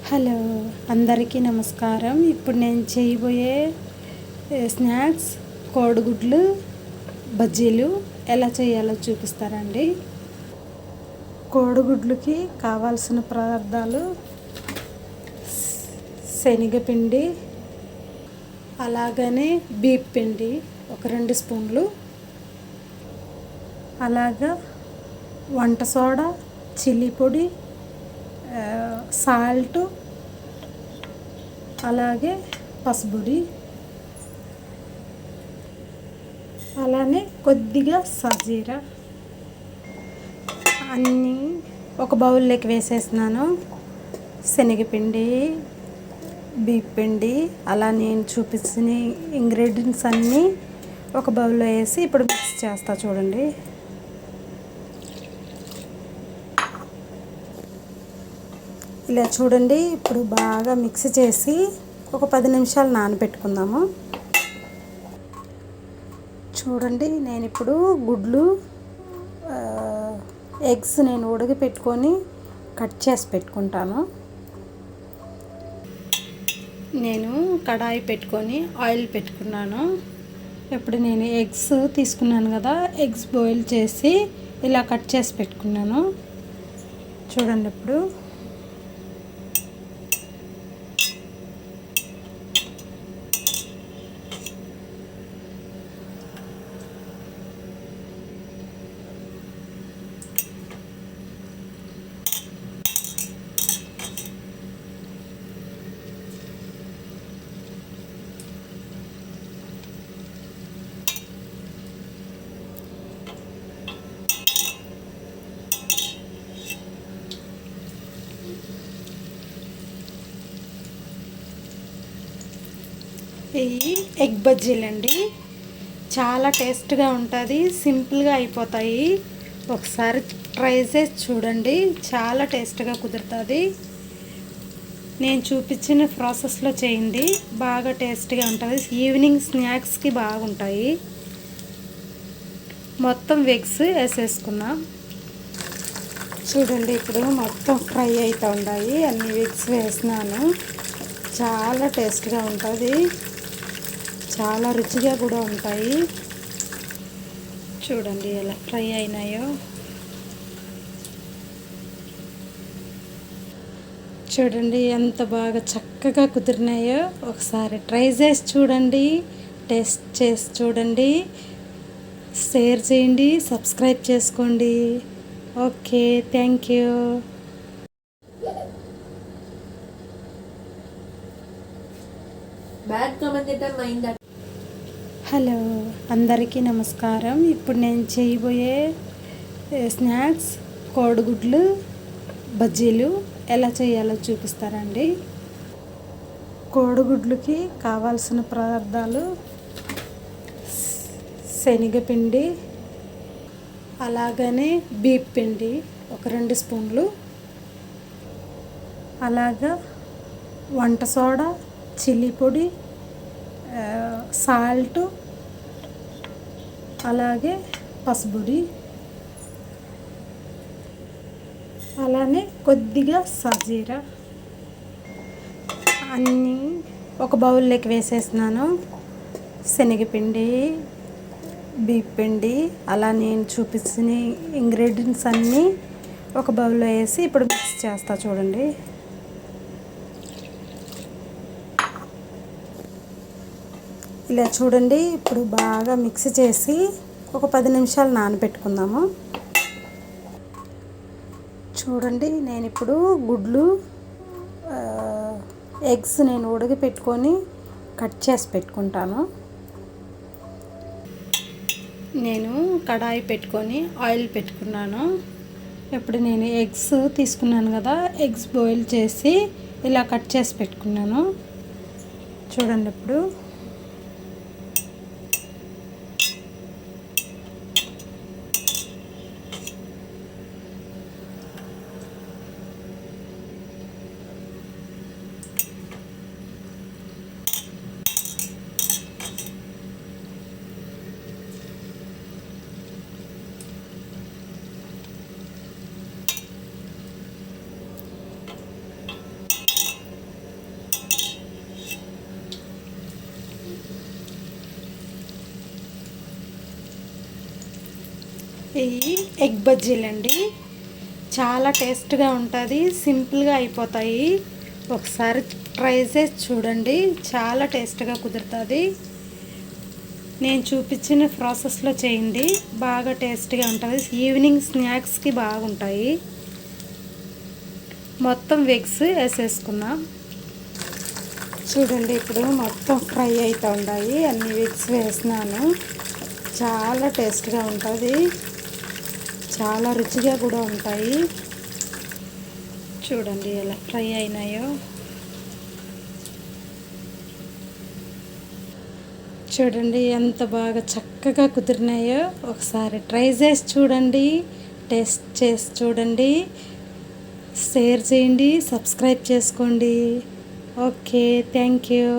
Hello, అందరికీ నమస్కారం. ఇప్పుడు నేను చేయబోయే స్నాక్స్ కోడిగుడ్లు బజ్జీలు ఎలా చేయాలో చూపిస్తారండి. కోడిగుడ్లకి కావాల్సిన పదార్థాలు: శనగపిండి, అలాగనే బీప్ పిండి ఒక 2 స్పూన్లు, అలాగా వంట సోడా, చిల్లీ పొడి, సాల్ట్, అలాగే పసుపుడి, అలానే కొద్దిగా సాజీరా అన్నీ ఒక బౌల్లోకి వేసేస్తున్నాను. శనగపిండి, బీప్ పిండి, అలా నేను చూపించిన ఇంగ్రీడియంట్స్ అన్నీ ఒక బౌల్లో వేసి ఇప్పుడు మిక్స్ చేస్తా చూడండి. ఇలా చూడండి. ఇప్పుడు బాగా మిక్స్ చేసి ఒక 10 నిమిషాలు నానబెట్టుకుందాము. చూడండి, నేను ఇప్పుడు గుడ్లు ఎగ్స్ నేను ఉడకపెట్టుకొని కట్ చేసి పెట్టుకుంటాను. నేను కడాయి పెట్టుకొని ఆయిల్ పెట్టుకున్నాను. ఇప్పుడు నేను ఎగ్స్ తీసుకున్నాను కదా, ఎగ్స్ బాయిల్ చేసి ఇలా కట్ చేసి పెట్టుకున్నాను. చూడండి, ఇప్పుడు ఇవి ఎగ్ బజ్జీలండి. చాలా టేస్ట్గా ఉంటుంది, సింపుల్గా అయిపోతాయి. ఒకసారి ట్రై చేసి చూడండి, చాలా టేస్ట్గా కుదురుతుంది. నేను చూపించిన ప్రాసెస్లో చేయండి, బాగా టేస్ట్గా ఉంటుంది. ఈవినింగ్ స్నాక్స్కి బాగుంటాయి. మొత్తం ఎగ్స్ వేసేసుకున్నాం. చూడండి, ఇప్పుడు మొత్తం ఫ్రై అవుతూ ఉన్నాయి. అన్ని ఎగ్స్ వేసినాను. చాలా టేస్ట్గా ఉంటుంది, చాలా రుచిగా కూడా ఉంటాయి. చూడండి ఎలా ఫ్రై అయినాయో. చూడండి ఎంత బాగా చక్కగా కుదిరినాయో. ఒకసారి ట్రై చేసి చూడండి, టేస్ట్ చేసి చూడండి, షేర్ చేయండి, సబ్స్క్రైబ్ చేసుకోండి. Okay, thank you. హలో, అందరికీ నమస్కారం. ఇప్పుడు నేను చేయబోయే స్నాక్స్ కోడిగుడ్లు బజ్జీలు ఎలా చేయాలో చూపిస్తారండి. కోడిగుడ్లకి కావాల్సిన పదార్థాలు: శనగపిండి, అలాగనే బీప్ పిండి ఒక 2 స్పూన్లు, అలాగా వంట సోడా, చిల్లీ పొడి, సాల్ట్, అలాగే పసుపుడి, అలానే కొద్దిగా సాజీరా అన్నీ ఒక బౌల్లోకి వేసేస్తున్నాను. శనగపిండి, బీప్ పిండి, అలా నేను చూపించిన ఇంగ్రీడియంట్స్ అన్నీ ఒక బౌల్లో వేసి ఇప్పుడు మిక్స్ చేస్తా చూడండి. ఇలా చూడండి, ఇప్పుడు బాగా మిక్స్ చేసి ఒక 10 నిమిషాలు నానబెట్టుకుందాము. చూడండి, నేను ఇప్పుడు గుడ్లు ఎగ్స్ నేను ఉడకపెట్టుకొని కట్ చేసి పెట్టుకుంటాను. నేను కడాయి పెట్టుకొని ఆయిల్ పెట్టుకున్నాను. ఇప్పుడు నేను ఎగ్స్ తీసుకున్నాను కదా, ఎగ్స్ బాయిల్ చేసి ఇలా కట్ చేసి పెట్టుకున్నాను. చూడండి, ఇప్పుడు ఇవి ఎగ్ బజ్జీలండి. చాలా టేస్ట్గా ఉంటుంది, సింపుల్గా అయిపోతాయి. ఒకసారి ట్రై చేసి చూడండి, చాలా టేస్ట్గా కుదురుతుంది. నేను చూపించిన ప్రాసెస్లో చేయండి, బాగా టేస్ట్గా ఉంటుంది. ఈవినింగ్ స్నాక్స్కి బాగుంటాయి. మొత్తం వెగ్స్ వేసేసుకుందాం. చూడండి, ఇప్పుడు మొత్తం ఫ్రై అవుతూ ఉన్నాయి. అన్ని వెగ్స్ వేసినాను. చాలా టేస్ట్గా ఉంటుంది, చాలా రుచిగా కూడా ఉంటాయి. చూడండి ఎలా ఫ్రై అయినాయో. చూడండి ఎంత బాగా చక్కగా కుదిరినాయో. ఒకసారి ట్రై చేసి చూడండి, టేస్ట్ చేసి చూడండి, షేర్ చేయండి, సబ్స్క్రైబ్ చేసుకోండి. Okay, thank you.